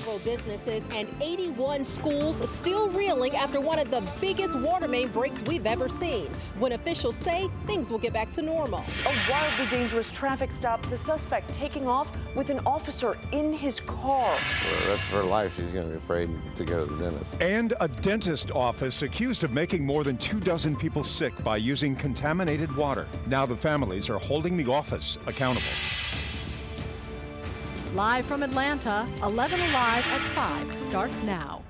several businesses and 81 schools still reeling after one of the biggest water main breaks we've ever seen. When officials say things will get back to normal. A wildly dangerous traffic stop, the suspect taking off with an officer in his car. For the rest of her life, she's going to be afraid to go to the dentist. And a dentist office accused of making more than 24 people sick by using contaminated water. Now the families are holding the office accountable. Live from Atlanta, 11Alive at 5 starts now.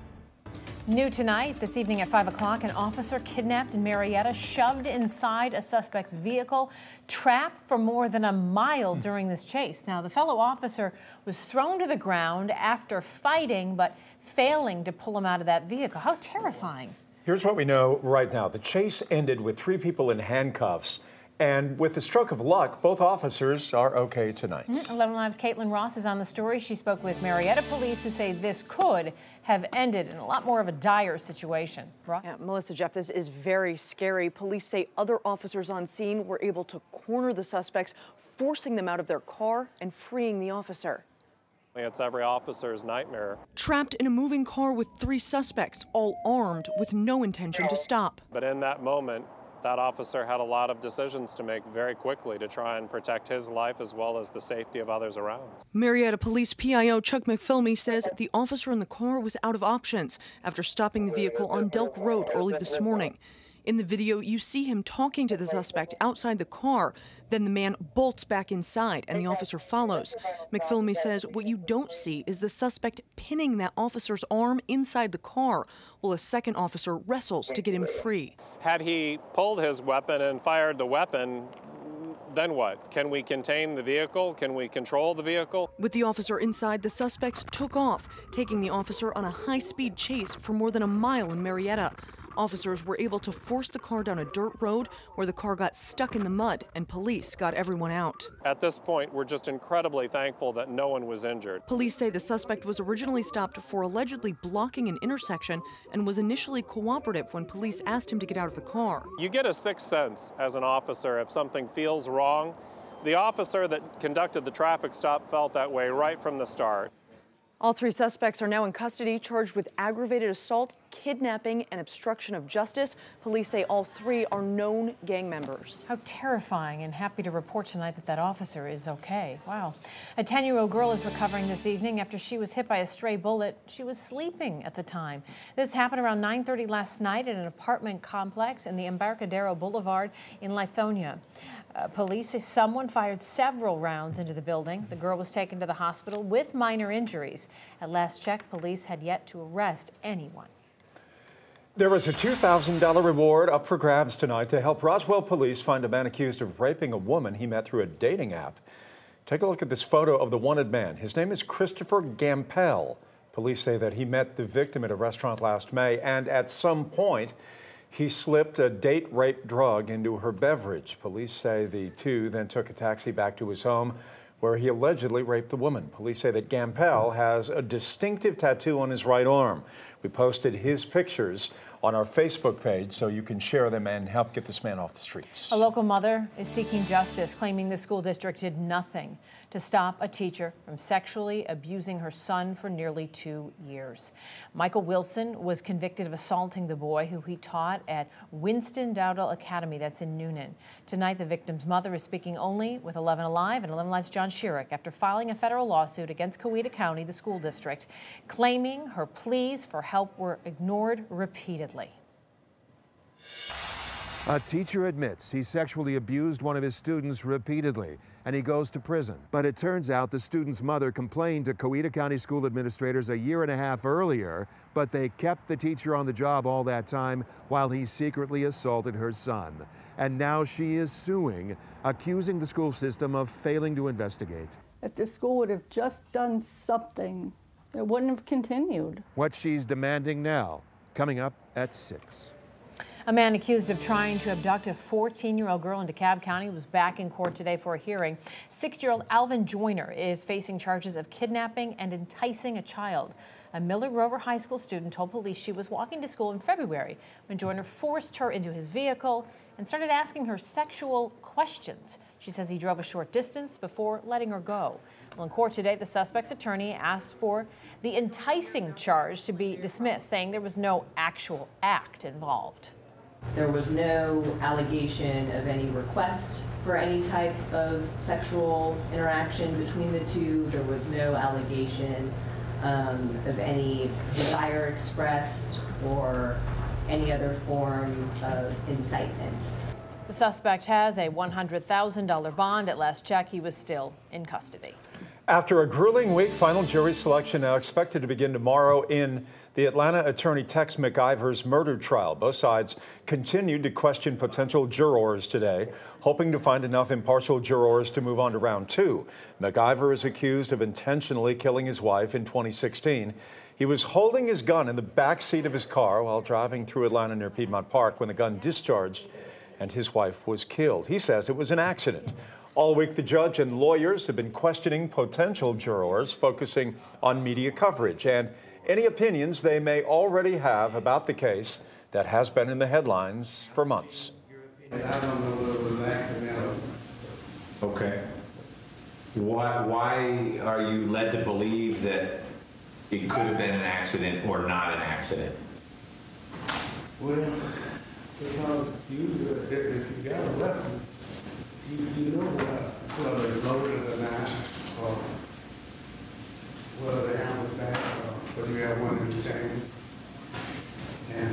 New tonight, this evening at 5 o'clock, an officer kidnapped in Marietta, shoved inside a suspect's vehicle, trapped for more than a mile during this chase. Now, the fellow officer was thrown to the ground after fighting, but failing to pull him out of that vehicle. How terrifying. Here's what we know right now. The chase ended with 3 people in handcuffs. And with the stroke of luck, both officers are okay tonight. 11Alive's Caitlin Ross is on the story. She spoke with Marietta police, who say this could have ended in a lot more of a dire situation. Ross? Yeah, Melissa, Jeff, this is very scary. Police say other officers on scene were able to corner the suspects, forcing them out of their car and freeing the officer. It's every officer's nightmare. Trapped in a moving car with 3 suspects, all armed with no intention to stop. But in that moment, that officer had a lot of decisions to make very quickly to try and protect his life as well as the safety of others around. Marietta Police PIO Chuck McPhilmy says the officer in the car was out of options after stopping the vehicle on Delk Road early this morning. In the video, you see him talking to the suspect outside the car. Then the man bolts back inside and the officer follows. McPhilmy says what you don't see is the suspect pinning that officer's arm inside the car while a second officer wrestles to get him free. Had he pulled his weapon and fired the weapon, then what? Can we contain the vehicle? Can we control the vehicle? With the officer inside, the suspects took off, taking the officer on a high-speed chase for more than a mile in Marietta. Officers were able to force the car down a dirt road where the car got stuck in the mud, and police got everyone out. At this point, we're just incredibly thankful that no one was injured. Police say the suspect was originally stopped for allegedly blocking an intersection and was initially cooperative when police asked him to get out of the car. You get a sixth sense as an officer if something feels wrong. The officer that conducted the traffic stop felt that way right from the start. All 3 suspects are now in custody, charged with aggravated assault, kidnapping, and obstruction of justice. Police say all 3 are known gang members. How terrifying, and happy to report tonight that that officer is okay. Wow. A 10-year-old girl is recovering this evening after she was hit by a stray bullet. She was sleeping at the time. This happened around 9:30 last night at an apartment complex in the Embarcadero Boulevard in Lithonia. Police say someone fired several rounds into the building. The girl was taken to the hospital with minor injuries. At last check, police had yet to arrest anyone. There was a $2,000 reward up for grabs tonight to help Roswell police find a man accused of raping a woman he met through a dating app. Take a look at this photo of the wanted man. His name is Christopher Gampel. Police say that he met the victim at a restaurant last May, and at some point, he slipped a date rape drug into her beverage. Police say the 2 then took a taxi back to his home where he allegedly raped the woman. Police say that Gampel has a distinctive tattoo on his right arm. We posted his pictures on our Facebook page so you can share them and help get this man off the streets. A local mother is seeking justice, claiming the school district did nothing to stop a teacher from sexually abusing her son for nearly 2 years. Michael Wilson was convicted of assaulting the boy who he taught at Winston Dowdell Academy, that's in Noonan. Tonight, the victim's mother is speaking only with 11Alive and 11Alive's John Schierick after filing a federal lawsuit against Coweta County, the school district, claiming her pleas for help were ignored repeatedly. A teacher admits he sexually abused one of his students repeatedly, and he goes to prison. But it turns out the student's mother complained to Coweta County school administrators a year and a half earlier, but they kept the teacher on the job all that time while he secretly assaulted her son. And now she is suing, accusing the school system of failing to investigate. If the school would have just done something, it wouldn't have continued. What she's demanding now, coming up at 6. A man accused of trying to abduct a 14-year-old girl in DeKalb County was back in court today for a hearing. 6-year-old Alvin Joyner is facing charges of kidnapping and enticing a child. A Miller Grover High School student told police she was walking to school in February when Joyner forced her into his vehicle and started asking her sexual questions. She says he drove a short distance before letting her go. Well, in court today, the suspect's attorney asked for the enticing charge to be dismissed, saying there was no actual act involved. There was no allegation of any request for any type of sexual interaction between the two. There was no allegation of any desire expressed or any other form of incitement. The suspect has a $100,000 bond. At last check, he was still in custody. After a grueling week, final jury selection now expected to begin tomorrow in the Atlanta attorney Tex McIver's murder trial. Both sides continued to question potential jurors today, hoping to find enough impartial jurors to move on to round two. McIver is accused of intentionally killing his wife in 2016. He was holding his gun in the back seat of his car while driving through Atlanta near Piedmont Park when the gun discharged and his wife was killed. He says it was an accident. All week, the judge and lawyers have been questioning potential jurors, focusing on media coverage and any opinions they may already have about the case that has been in the headlines for months. I don't know whether it was an accident. Okay. Why are you led to believe that it could have been an accident or not an accident? Well, because if you got a weapon, you know whether it's loaded or not, or whether the ammo's back, or whether you have one in the chamber. And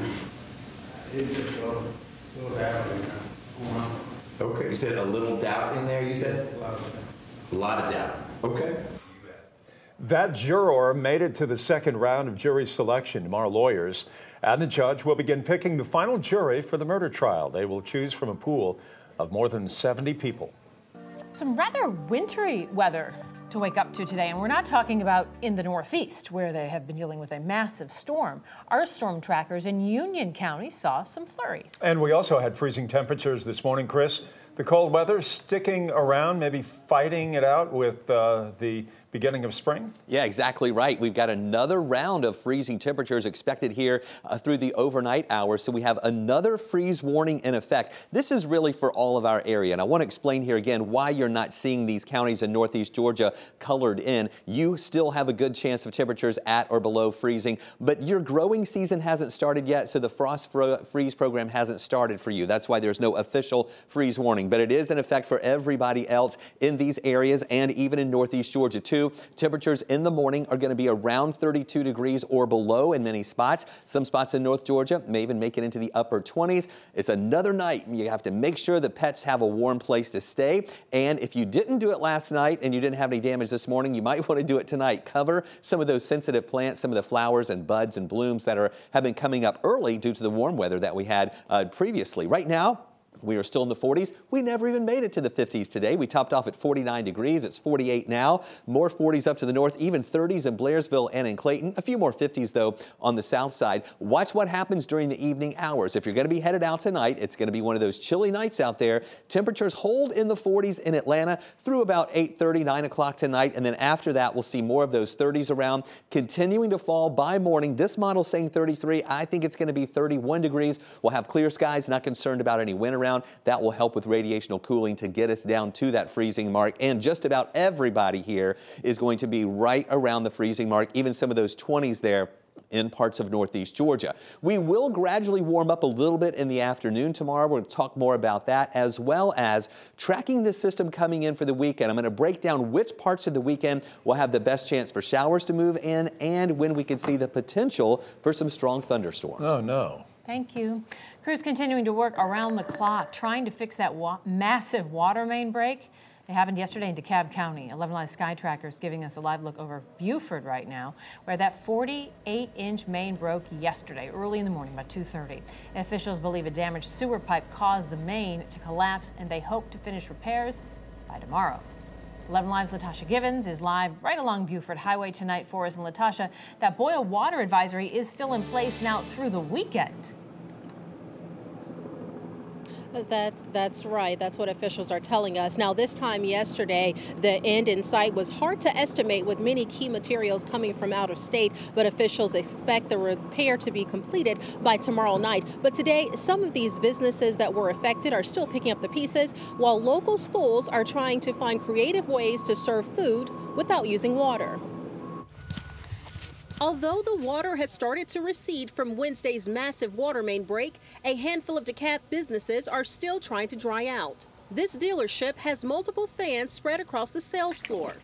it's just a little doubt in there. Okay, you said a little doubt in there, you said? Yes, a lot of doubt. Okay. That juror made it to the second round of jury selection. Tomorrow, lawyers and the judge will begin picking the final jury for the murder trial. They will choose from a pool of more than 70 people. Some rather wintry weather to wake up to today, and we're not talking about in the Northeast, where they have been dealing with a massive storm. Our storm trackers in Union County saw some flurries. And we also had freezing temperatures this morning, Chris. The cold weather sticking around, maybe fighting it out with the beginning of spring? Yeah, exactly right. We've got another round of freezing temperatures expected here through the overnight hours. So we have another freeze warning in effect. This is really for all of our area. And I want to explain here again why you're not seeing these counties in Northeast Georgia colored in. You still have a good chance of temperatures at or below freezing, but your growing season hasn't started yet. So the frost freeze program hasn't started for you. That's why there's no official freeze warning, but it is in effect for everybody else in these areas and even in Northeast Georgia too. Temperatures in the morning are going to be around 32 degrees or below in many spots. Some spots in North Georgia may even make it into the upper 20s. It's another night. You have to make sure the pets have a warm place to stay. And if you didn't do it last night and you didn't have any damage this morning, you might want to do it tonight. Cover some of those sensitive plants, some of the flowers and buds and blooms that have been coming up early due to the warm weather that we had previously. Right now, we are still in the 40s. We never even made it to the 50s today. We topped off at 49 degrees. It's 48 now. More 40s up to the north, even 30s in Blairsville and in Clayton. A few more 50s, though, on the south side. Watch what happens during the evening hours. If you're going to be headed out tonight, it's going to be one of those chilly nights out there. Temperatures hold in the 40s in Atlanta through about 8:30, 9 o'clock tonight. And then after that, we'll see more of those 30s around, continuing to fall by morning. This model saying 33. I think it's going to be 31 degrees. We'll have clear skies, not concerned about any wind around. That will help with radiational cooling to get us down to that freezing mark. And just about everybody here is going to be right around the freezing mark, even some of those 20s there in parts of Northeast Georgia. We will gradually warm up a little bit in the afternoon tomorrow. We're going to talk more about that, as well as tracking the system coming in for the weekend. I'm going to break down which parts of the weekend will have the best chance for showers to move in and when we can see the potential for some strong thunderstorms. Oh, no. Thank you. Crews continuing to work around the clock, trying to fix that massive water main break. It happened yesterday in DeKalb County. 11Alive Sky Trackers giving us a live look over Buford right now, where that 48-inch main broke yesterday, early in the morning, about 2:30. Officials believe a damaged sewer pipe caused the main to collapse, and they hope to finish repairs by tomorrow. 11Alive's Latasha Givens is live right along Buford Highway tonight for us. And Latasha, that boil water advisory is still in place now through the weekend. That's right. That's what officials are telling us. Now, this time yesterday, the end in sight was hard to estimate with many key materials coming from out of state, but officials expect the repair to be completed by tomorrow night. But today, some of these businesses that were affected are still picking up the pieces, while local schools are trying to find creative ways to serve food without using water. Although the water has started to recede from Wednesday's massive water main break, a handful of DeKalb businesses are still trying to dry out. This dealership has multiple fans spread across the sales floor.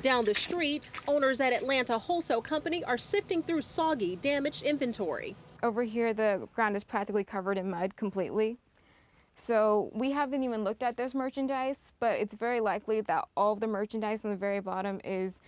Down the street, owners at Atlanta Wholesale Company are sifting through soggy, damaged inventory. Over here, the ground is practically covered in mud completely. So we haven't even looked at this merchandise, but it's very likely that all of the merchandise on the very bottom is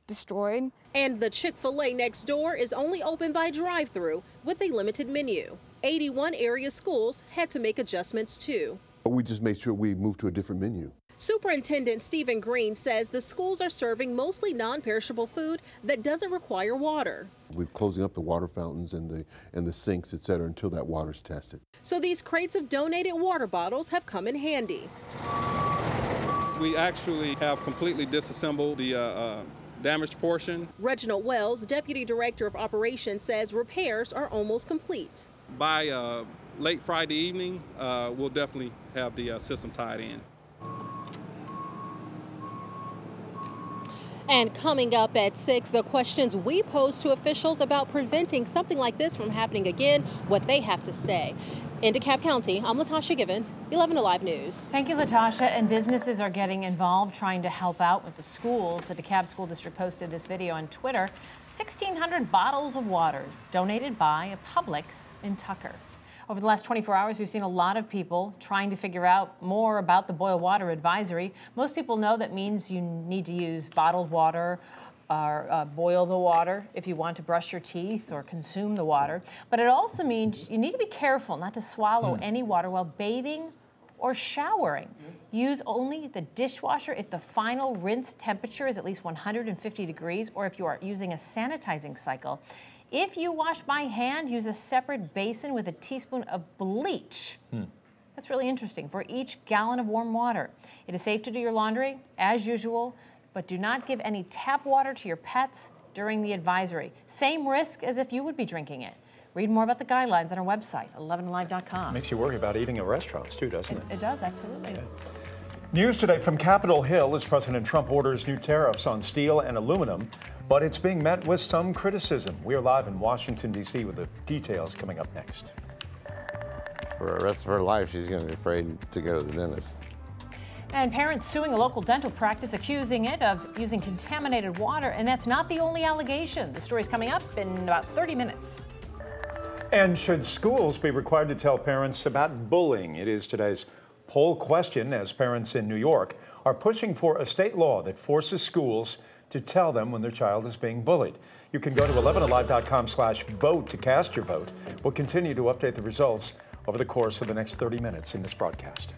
destroyed. And the Chick-fil-A next door is only open by drive-through with a limited menu. 81 area schools had to make adjustments too. We just made sure we moved to a different menu. Superintendent Stephen Green says the schools are serving mostly non-perishable food that doesn't require water. We're closing up the water fountains and the sinks, etc., until that water's tested. So these crates of donated water bottles have come in handy. We actually have completely disassembled the damaged portion. Reginald Wells, Deputy Director of Operations, says repairs are almost complete. By late Friday evening, we'll definitely have the system tied in. And coming up at 6, the questions we pose to officials about preventing something like this from happening again, what they have to say. In DeKalb County, I'm Latasha Givens, 11Alive News. Thank you, Latasha. And businesses are getting involved, trying to help out with the schools. The DeKalb School District posted this video on Twitter. 1,600 bottles of water donated by a Publix in Tucker. Over the last 24 hours, we've seen a lot of people trying to figure out more about the boil water advisory. Most people know that means you need to use bottled water or boil the water if you want to brush your teeth or consume the water. But it also means you need to be careful not to swallow any water while bathing or showering. Use only the dishwasher if the final rinse temperature is at least 150 degrees or if you are using a sanitizing cycle. If you wash by hand, use a separate basin with a teaspoon of bleach. That's really interesting, for each gallon of warm water. It is safe to do your laundry, as usual, but do not give any tap water to your pets during the advisory. Same risk as if you would be drinking it. Read more about the guidelines on our website, 11alive.com. Makes you worry about eating at restaurants too, doesn't it? It does, absolutely. Yeah. News today from Capitol Hill as President Trump orders new tariffs on steel and aluminum, but it's being met with some criticism. We are live in Washington, D.C. with the details coming up next. For the rest of her life, she's going to be afraid to go to the dentist. And parents suing a local dental practice, accusing it of using contaminated water, and that's not the only allegation. The story's coming up in about 30 minutes. And should schools be required to tell parents about bullying? It is today's poll question, as parents in New York are pushing for a state law that forces schools to tell them when their child is being bullied. You can go to 11alive.com/vote to cast your vote. We'll continue to update the results over the course of the next 30 minutes in this broadcast.